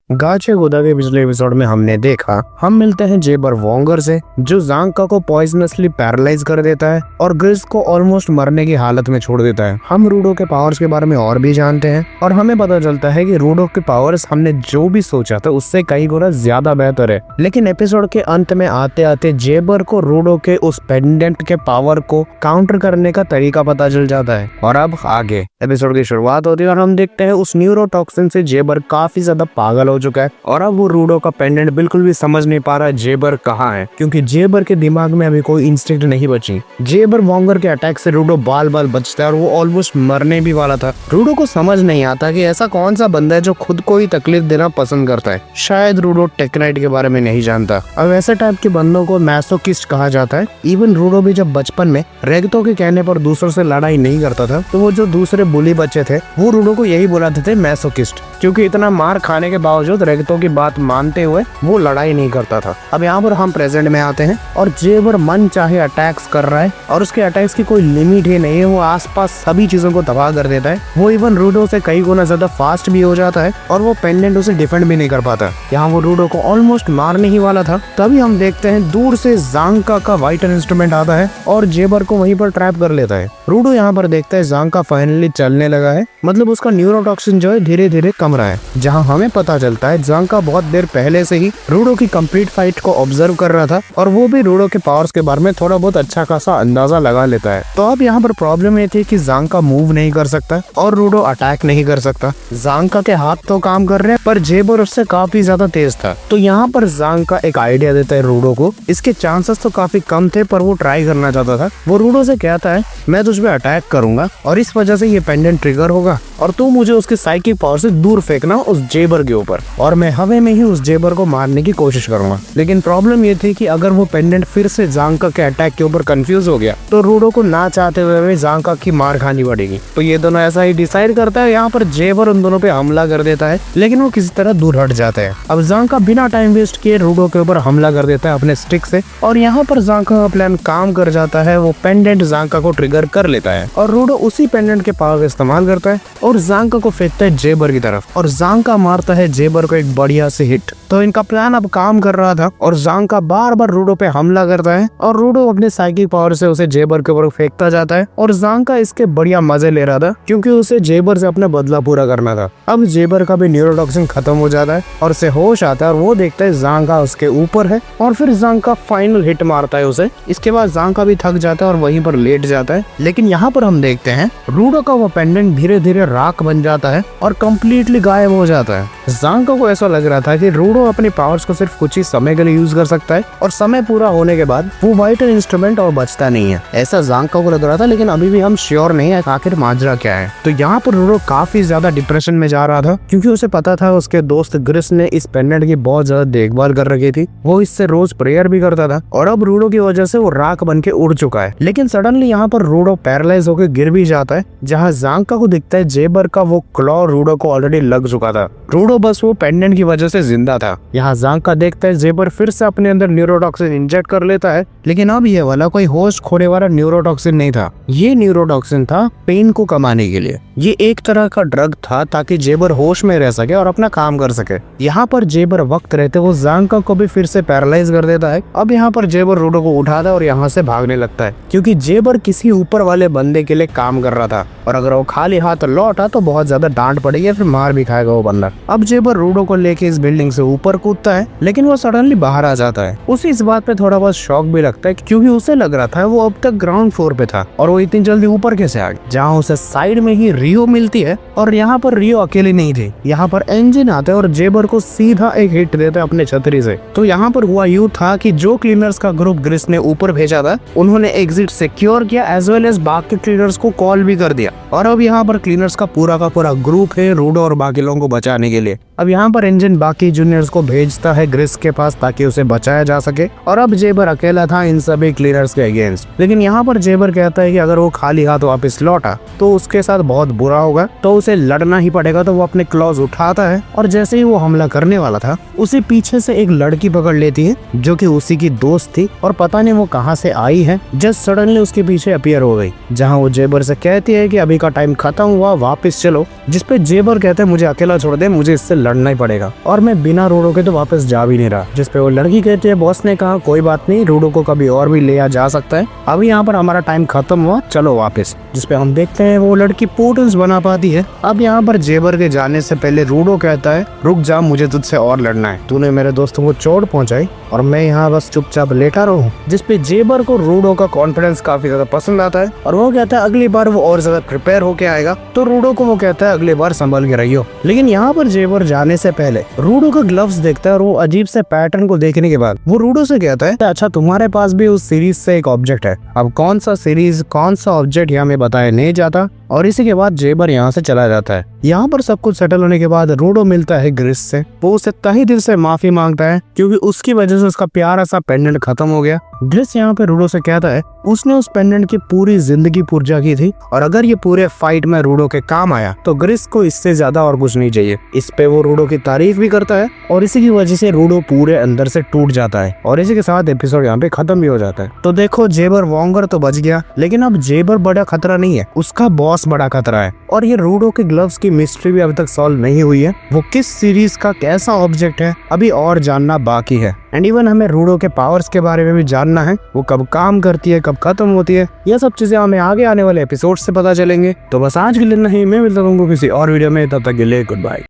गाचे गोदा के पिछले एपिसोड में हमने देखा हम मिलते हैं जेबर वोंगर से, जो ज़ांका को पॉइजनसली पैरालाइज कर देता है और ग्रिस को ऑलमोस्ट मरने की हालत में छोड़ देता है। हम रूडो के पावर्स के बारे में और भी जानते हैं और हमें पता चलता है कि रूडो के पावर्स हमने जो भी सोचा था उससे कई गुना ज्यादा बेहतर है। लेकिन एपिसोड के अंत में आते आते जेबर को रूडो के उस पेंडेंट के पावर को काउंटर करने का तरीका पता चल जाता है। और अब आगे एपिसोड की शुरुआत होती है और हम देखते हैं उस न्यूरोटॉक्सिन से जेबर काफी ज्यादा पागल हो चुका है और अब वो रूडो का पेंडेंट बिल्कुल भी समझ नहीं पा रहा जेबर कहाँ है, क्योंकि जेबर के दिमाग में अभी कोई इंस्टिंक्ट नहीं बची। जेबर वोंगर के अटैक से रूडो बाल बाल बचता है और वो ऑलमोस्ट मरने भी वाला था। रूडो को समझ नहीं आता कि ऐसा कौन सा बंदा है जो खुद को ही तकलीफ देना पसंद करता है। शायद रूडो टेक्नाइट के बारे में नहीं जानता। अब ऐसे टाइप के बंदों को मैसोकिस्ट कहा जाता है। इवन रूडो भी जब बचपन में रेगतो के कहने पर दूसरों से लड़ाई नहीं करता था तो वो जो दूसरे बुली बच्चे थे वो रूडो को यही बुलाते थे मैसोकिस्ट, क्योंकि इतना मार खाने के बावजूद रेगतो की बात मानते हुए वो लड़ाई नहीं करता था। अब यहाँ पर हम प्रेजेंट में आते हैं और जेबर मन चाहे अटैक्स कर रहा है और उसके अटैक्स की कोई लिमिट ही नहीं है। वो आसपास सभी चीजों को तबाह कर देता है। वो इवन रूडो से कई गुना ज्यादा फास्ट भी हो जाता है और वो पेंडेंट उसे डिफेंड भी नहीं कर पाता। यहाँ वो रूडो को ऑलमोस्ट मारने ही वाला था, तभी हम देखते हैं दूर से ज़ांका का वाइटल इंस्ट्रूमेंट आता है और जेबर को वहीं पर ट्रैप कर लेता है। रूडो यहाँ पर देखता है ज़ांका फाइनली चलने लगा है, मतलब उसका न्यूरोटॉक्सिन जो है धीरे धीरे कम रहा है। जहाँ हमें पता चलता है ज़ांका बहुत देर पहले से ही रूडो की कंप्लीट फाइट को ऑब्जर्व कर रहा था और वो भी रूडो के पावर्स के बारे में थोड़ा बहुत अच्छा खासा अंदाजा लगा लेता है। तो अब यहाँ पर प्रॉब्लम ये थी कि ज़ांका मूव नहीं कर सकता और रूडो अटैक नहीं कर सकता। ज़ांका के हाथ तो काम कर रहे हैं पर जेबर उससे काफी ज्यादा तेज था। तो यहाँ पर ज़ांका एक आइडिया देता है रूडो को। इसके चांसेस तो काफी कम थे पर वो ट्राई करना चाहता था। वो रूडो से कहता है मैं तुझ पे अटैक करूंगा और इस वजह से ये पेंडेंट ट्रिगर होगा और तू मुझे उसके साइकिक पावर से दूर फेंकना उस जेबर के ऊपर और मैं हवा में ही उस जेबर को मारने की कोशिश करूंगा। लेकिन प्रॉब्लम ये थी कि अगर वो पेंडेंट फिर से ज़ांका के अटैक के ऊपर कंफ्यूज हो गया तो रूडो को ना चाहते हुए ज़ांका की मार खानी पड़ेगी। तो ये दोनों ऐसा ही डिसाइड करता है। यहाँ पर जेबर उन दोनों पे हमला कर देता है लेकिन वो किसी तरह दूर हट जाता है। अब ज़ांका बिना टाइम वेस्ट किए रूडो के ऊपर हमला कर देता है अपने स्टिक से और यहाँ पर ज़ांका का प्लान काम कर जाता है। वो पेंडेंट ज़ांका को ट्रिगर कर लेता है और रूडो उसी पेंडेंट के पावर का इस्तेमाल करता है और ज़ांका को फेंकता है जेबर की तरफ और ज़ांका मारता है जेबर को एक बढ़िया से हिट। तो इनका प्लान अब काम कर रहा था और ज़ांका बार बार रूडो पे हमला करता है और रूडो अपने साइकिक पावर से उसे जेबर के ऊपर फेंकता जाता है और ज़ांका इसके बढ़िया मजे ले रहा था क्योंकि उसे जेबर से अपना बदला पूरा करना था। अब जेबर का भी न्यूरोटॉक्सिन खत्म हो जाता है और उसे होश आता है और वो देखता है ज़ांका उसके ऊपर है और फिर ज़ांका फाइनल हिट मारता है उसे। इसके बाद ज़ांका भी थक जाता है और वहीं पर लेट जाता है। लेकिन यहाँ पर हम देखते हैं रूडो का वो पेंडेंट धीरे धीरे राख बन जाता है और कम्प्लीटली गायब हो जाता है। ज़ांका को ऐसा लग रहा था कि रूडो अपनी पावर्स को सिर्फ कुछ ही समय के लिए यूज कर सकता है और समय पूरा होने के बाद वो वाइटल इंस्ट्रूमेंट और बचता नहीं है, ऐसा ज़ांका को लग रहा था। लेकिन अभी भी हम श्योर नहीं है आखिर माजरा क्या है। तो यहाँ पर रूडो काफी ज्यादा डिप्रेशन में जा रहा था क्योंकि उसे पता था उसके दोस्त ग्रिस ने इस पेंडेंट की बहुत ज्यादा देखभाल कर रखी थी। वो इससे रोज प्रेयर भी करता था और अब रूडो की वजह से वो राख बन के उड़ चुका है। लेकिन सडनली यहाँ पर रूडो पैरालाइज होकर गिर भी जाता है, जहाँ ज़ांका को दिखता है जेबर का वो क्लॉ रूडो को ऑलरेडी लग चुका था। रूडो बस वो पेंडेंट की वजह से जिंदा था। यहाँ ज़ांका देखता है जेबर फिर से अपने अंदर न्यूरोटॉक्सिन इंजेक्ट कर लेता है, लेकिन अब ये वाला कोई होश खोने वाला न्यूरोटॉक्सिन नहीं था। ये न्यूरोटॉक्सिन था पेन को कमाने के लिए। ये एक तरह का ड्रग था ताकि जेबर होश में रह सके और अपना काम कर सके। यहाँ पर जेबर वक्त रहते वो ज़ांका को भी फिर से पैरालाइज कर देता है। अब यहाँ पर जेबर रूडो को उठाता है और यहाँ से भागने लगता है क्योंकि जेबर किसी ऊपर वाले बंदे के लिए काम कर रहा था और अगर वो खाली हाथ लौटा तो बहुत ज्यादा डांट पड़ेगी, फिर मार भी खाएगा वो बंदा। अब जेबर रूडो को लेके इस बिल्डिंग से ऊपर कूदता है लेकिन वो सडनली बाहर आ जाता है। उसे इस बात पे थोड़ा बहुत शॉक भी लगता है क्योंकि उसे लग रहा था वो अब तक ग्राउंड फ्लोर पे था और वो इतनी जल्दी ऊपर कैसे आ गया। जहाँ उसे साइड में ही रियो मिलती है और यहाँ पर रियो अकेली नहीं थी। यहाँ पर इंजन आता है और जेबर को सीधा एक हिट देता है अपने छतरी से। तो यहाँ पर हुआ यूं था कि जो क्लीनर्स का ग्रुप ग्रिस ने ऊपर भेजा था उन्होंने एग्जिट सिक्योर किया एज वेल एज बाकी क्लीनर्स को कॉल भी कर दिया और अब यहाँ पर क्लीनर्स का पूरा ग्रुप है रूडो और बाकी लोगों को बचाने के लिए। अब यहाँ पर इंजन बाकी जूनियर्स को भेजता है ग्रिस के पास ताकि उसे बचाया जा सके और अब जेबर अकेला था इन सभी क्लीनर्स के अगेंस्ट। लेकिन यहाँ पर जेबर कहता है कि अगर वो खाली हाथ वापस लौटा तो उसके साथ बहुत बुरा होगा, तो उसे लड़ना ही पड़ेगा। तो वो अपने क्लॉज उठाता है और जैसे ही वो हमला करने वाला था उसे पीछे से एक लड़की पकड़ लेती है जो कि उसी की दोस्त थी और पता नहीं वो कहाँ से आई है। जस्ट सडनली उसके पीछे अपीयर हो गई, जहाँ वो जेबर से कहती है कि अभी का टाइम खत्म हुआ, वापस चलो। जिसपे जेबर कहते हैं मुझे अकेला छोड़ दे, मुझे इससे लड़ना करना ही पड़ेगा और मैं बिना रूडो के तो वापस जा भी नहीं रहा। जिसपे वो लड़की कहती है बॉस ने कहा कोई बात नहीं, रूडो को कभी और भी लिया जा सकता है, अभी यहाँ पर हमारा टाइम खत्म हुआ, चलो वापस। जिसपे हम देखते हैं वो लड़की पोर्टल्स बना पाती है। अब यहाँ पर जेबर के जाने से पहले रूडो कहता है रुक जा, मुझे तुझसे और लड़ना है, तूने मेरे दोस्तों को चोट पहुंचाई और मैं यहाँ बस चुपचाप लेटा रहूं। जिसपे जेबर को रूडो का कॉन्फिडेंस काफी ज्यादा पसंद आता है और वो कहता है अगली बार वो और ज्यादा प्रिपेयर होके आएगा। तो रूडो को वो कहता है अगली बार संभल के रहियो। लेकिन यहाँ पर जेबर जाने से पहले रूडो का ग्लव्स देखता है और वो अजीब से पैटर्न को देखने के बाद वो रूडो से कहता है अच्छा तुम्हारे पास भी उस सीरीज से एक ऑब्जेक्ट है, अब कौन सा सीरीज कौन सा ऑब्जेक्ट यहाँ में बताया नहीं जाता। और इसी के बाद जेबर यहाँ से चला जाता है। यहाँ पर सब कुछ सेटल होने के बाद रूडो मिलता है ग्रिस से। वो उससे तहे दिल से माफी मांगता है क्योंकि उसकी वजह से उसका प्यारा सा पेंडेंट खत्म हो गया। ग्रिस यहाँ पे रूडो से कहता है उसने उस पेंडेंट की पूरी जिंदगी पूजा की थी और अगर ये पूरे फाइट में रूडो के काम आया तो ग्रिस को इससे ज्यादा और कुछ नहीं चाहिए। इस पे वो रूडो की तारीफ भी करता है और इसी की वजह से रूडो पूरे अंदर से टूट जाता है और इसी के साथ एपिसोड यहाँ पे खत्म भी हो जाता है। तो देखो जेबर वॉन्गर तो बच गया, लेकिन अब जेबर बड़ा खतरा नहीं है, उसका बॉस बड़ा खतरा है। और ये रूडो के ग्लव्स की मिस्ट्री भी अभी तक सॉल्व नहीं हुई है। वो किस सीरीज का कैसा ऑब्जेक्ट है अभी और जानना बाकी है। एंड इवन हमें रूडो के पावर्स के बारे में भी जानना है, वो कब काम करती है, कब खत्म होती है, यह सब चीजें हमें आगे आने वाले एपिसोड से पता चलेंगे। तो बस आज के लिए नहीं, मैं मिलता हूँ किसी और वीडियो में, तब तक के लिए गुड बाय।